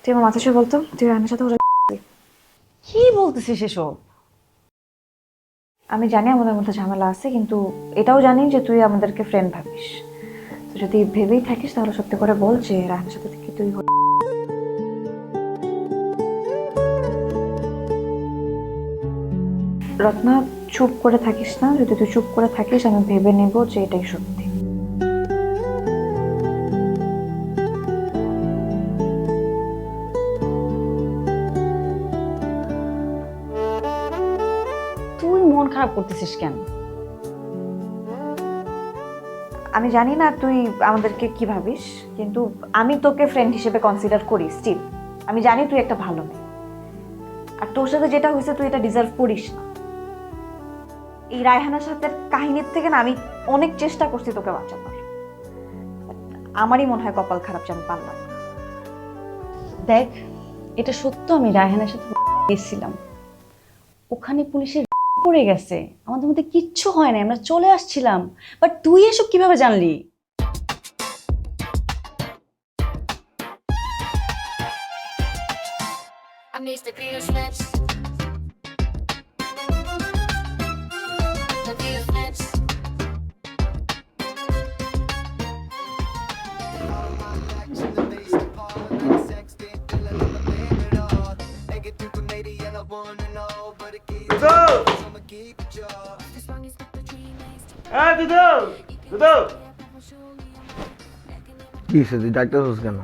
তুই আমার মাথা ছুঁয়ে বলতো তুই রান্নার সাথে কি বলতেছিস এসব? আমি জানি আমাদের মধ্যে ঝামেলা আছে, কিন্তু এটাও জানি যে তুই আমাদেরকে ফ্রেন্ড ভাবিস। তো যদি ভেবেই থাকিস তাহলে সত্যি করে বল যে রান্নার সাথে থেকে তুই রত্না, চুপ করে থাকিস না। যদি তুই চুপ করে থাকিস আমি ভেবে নেব যে এটাই সত্যি। তুই মন খারাপ করতেছিস কেন? আমি জানি না তুই আমাদেরকে কি ভাবিস, কিন্তু আমি তোকে ফ্রেন্ড হিসেবে কনসিডার করি স্টিল। আমি জানি তুই একটা ভালো মেয়ে, আর তোর সাথে যেটা হয়েছে তুই এটা ডিজার্ভ করিস না। এই রায়হানার সাথে কাহিনীর থেকে না আমি অনেক চেষ্টা করছি তোকে বাঁচানোর। আমারই মনে হয় কপাল খারাপ যে আমি পারলাম না। দেখ, এটা সত্য, আমি রায়হানের সাথে গেছিলাম, ওখানে পুলিশের পড়ে গেছে, আমাদের মধ্যে কিচ্ছু হয় না, আমরা চলে আসছিলাম। বাট তুই এসব কিভাবে জানলি? Am nächsten Bierschnitz. Der Bierschnitz. কি হয়েছে, তুই ডাক্তার কেন?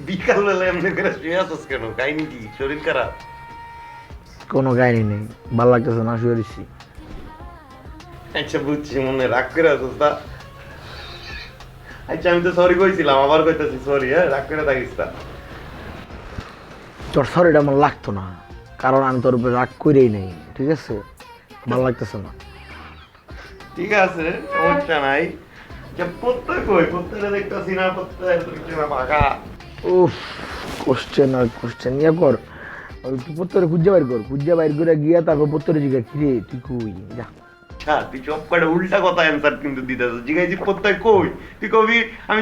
বিকালবেলা এমনি করে শুয়ে আছিস কেন? কাহিনী কি? শরীর খারাপ? কোনো কাহিনী নেই, ভালো লাগতেছে না, শুয়ে দিচ্ছি। আচ্ছা বুঝছি, মনে রাগ করে আছিস তা। আচ্ছা আমি তো সরি কইছিলাম, আবার কইতাছি সরি। হ্যাঁ, রাগ করে থাকিস না। তোর সরিটা আমার লাগতো না, কারণ আমি তোর উপরে রাগ করেই নেই, ঠিক আছে? ভালো লাগতেছে না। ঠিক আছে, সমস্যা নাই। আচ্ছা প্রত্যয় কই? প্রত্যয়টা দেখতেছি না, প্রত্যয় না পাকা। উফ, কোশ্চেন আর কোশ্চেন ইয়ে কর, ওই তুই পত্তরে খুঁজে বাইর করে গিয়া তারপর পত্তরে জিজ্ঞা কিরে তুই কই যা। আচ্ছা তুই চপ করে উল্টা কথা অ্যান্সার কিন্তু দিতেছ। জিজ্ঞাসি প্রত্যয় কই, তুই কবি আমি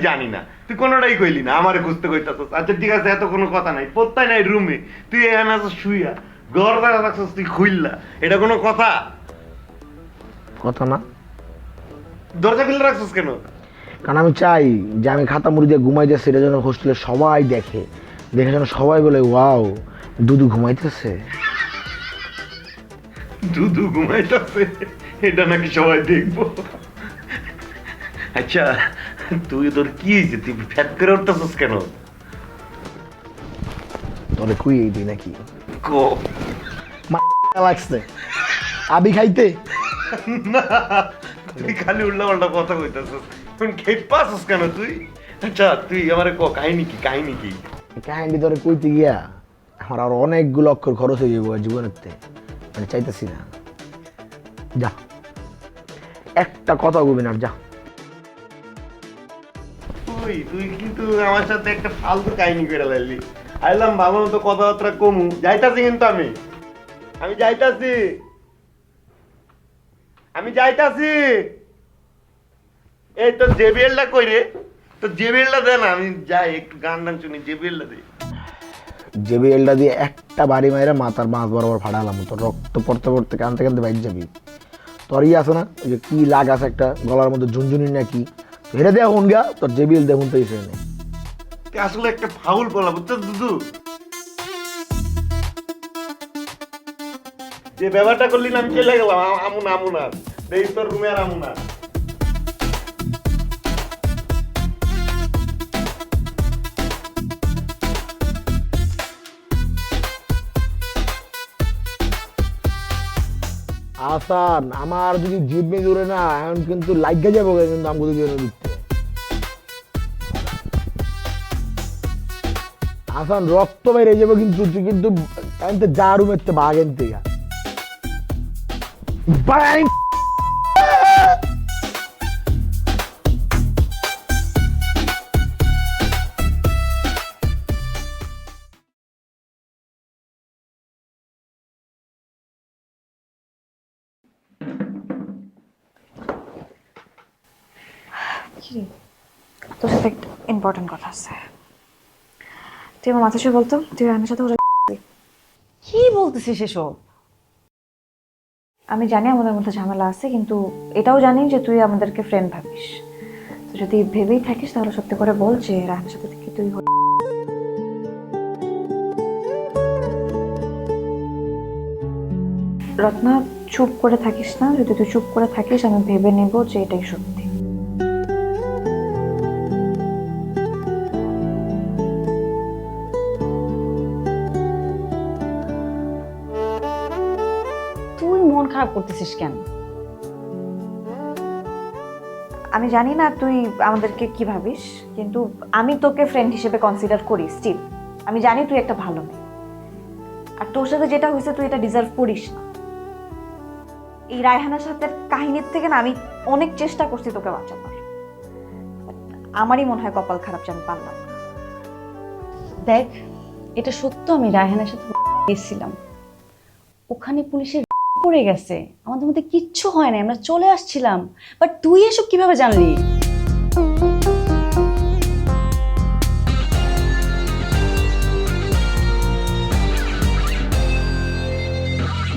জানি না, তুই কোনোটাই কইলি না, আমারে খুঁজতে কইতাছস। আচ্ছা ঠিক আছে, এত কোনো কথা নাই। প্রত্যয় নাই রুমে, তুই এখানে আছিস শুইয়া, ঘর দ্বারা রাখছস তুই খুইল্লা, এটা কোনো কথা? কথা না, দরজা খুলে রাখছস কেন? কারণ আমি চাই যে আমি খাতা মুড়ি দিয়ে ঘুমাই যাচ্ছি, এটা যেন হোস্টেলে সবাই দেখে, দেখে যেন সবাই বলে ওয়াও দুদু ঘুমাইতেছে। দুদু ঘুমাইতেছে এটা নাকি সবাই দেখবো? আচ্ছা তুই তোর কি হয়েছে, তুই ফ্যাট করে উঠতেছস কেন? তোরে কুই এই দিই নাকি কো লাগছে আবি খাইতে? না, তুই খালি উল্টা পাল্টা কথা কইতাছস। এখন খেয়ে পাছস কেন তুই? আচ্ছা তুই আমারে ক, কাহিনী কি? কাহিনী কি? কাহিনী তোরে কইতে গিয়া আমার আর অনেকগুলো অক্ষর খরচ হয়ে যাবো জীবনেতে, মানে চাইতেছি না। যা, একটা কথা কবি না, যা। তুই কিন্তু আমার সাথে একটা ফালতু কাহিনী করে লাইলি। আইলাম ভালো মতো কথাবার্তা কমু, যাইতাছি কিন্তু আমি যাইতাছি, এই তোর জেবিএলটা কই রে? তোর জেবিএলটা দে না, আমি যাই একটু গান টান শুনি। জেবিএলটা দে। জেবিএলটা দিয়ে একটা বাড়ি মাইরা মাথার মাছ বরাবর ফাটালাম, তোর রক্ত পড়তে পড়তে কানতে কানতে বাইর যাবি। তোর ই আছে না ওই যে কি লাগ আছে একটা গলার মধ্যে ঝুনঝুনি নাকি, হেরে দেয়া হন গা, তোর জেবিএল দেখুন তো এসে নেই। তুই আসলে একটা ফাউল বলা, বুঝছো দুদু? যে ব্যাপারটা করলি না, আমি চলে গেলাম। আমুন আর দেই তোর রুমে, আর আমুন আর। আসান আমার যদি জিভ জুড়ে না এখন কিন্তু লাগা যাবো, কিন্তু আমি দুজনে দিতে আসান রক্ত বেরিয়ে যাবো, কিন্তু তুই কিন্তু যা রুমের বাঘ এনতে গা। কি রে? তোর সাথে একটা ইম্পর্টেন্ট কথা আছে। তুই আমার মাথা ছুঁয়ে বলতো, তুই রায়হানের সাথে ওরা কি বলতেছিস এসব? আমি জানি আমাদের মধ্যে ঝামেলা আছে, কিন্তু এটাও জানি যে তুই আমাদেরকে ফ্রেন্ড ভাবিস। তো যদি ভেবেই থাকিস তাহলে সত্যি করে বল যে রায়হানের সাথে থেকে তুই রত্না, চুপ করে থাকিস না। যদি তুই চুপ করে থাকিস আমি ভেবে নেব যে এটাই সত্যি। তুই মন খারাপ করতেছিস কেন? আমি জানি না তুই আমাদেরকে কি ভাবিস, কিন্তু আমি তোকে ফ্রেন্ড হিসেবে কনসিডার করি স্টিল। আমি জানি তুই একটা ভালো মেয়ে, আর তোর সাথে যেটা হয়েছে তুই এটা ডিজার্ভ করিস না। এই রায়হানার সাথে কাহিনীর থেকে না আমি অনেক চেষ্টা করছি তোকে বাঁচানোর। But আমারই মনে হয় কপাল খারাপ যে আমি পারলাম না। দেখ, এটা সত্য, আমি রায়হানের সাথে গেছিলাম। ওখানে পুলিশের পড়ে গেছে, আমাদের মধ্যে কিচ্ছু হয় না, আমরা চলে আসছিলাম। বাট তুই এসব কিভাবে জানলি?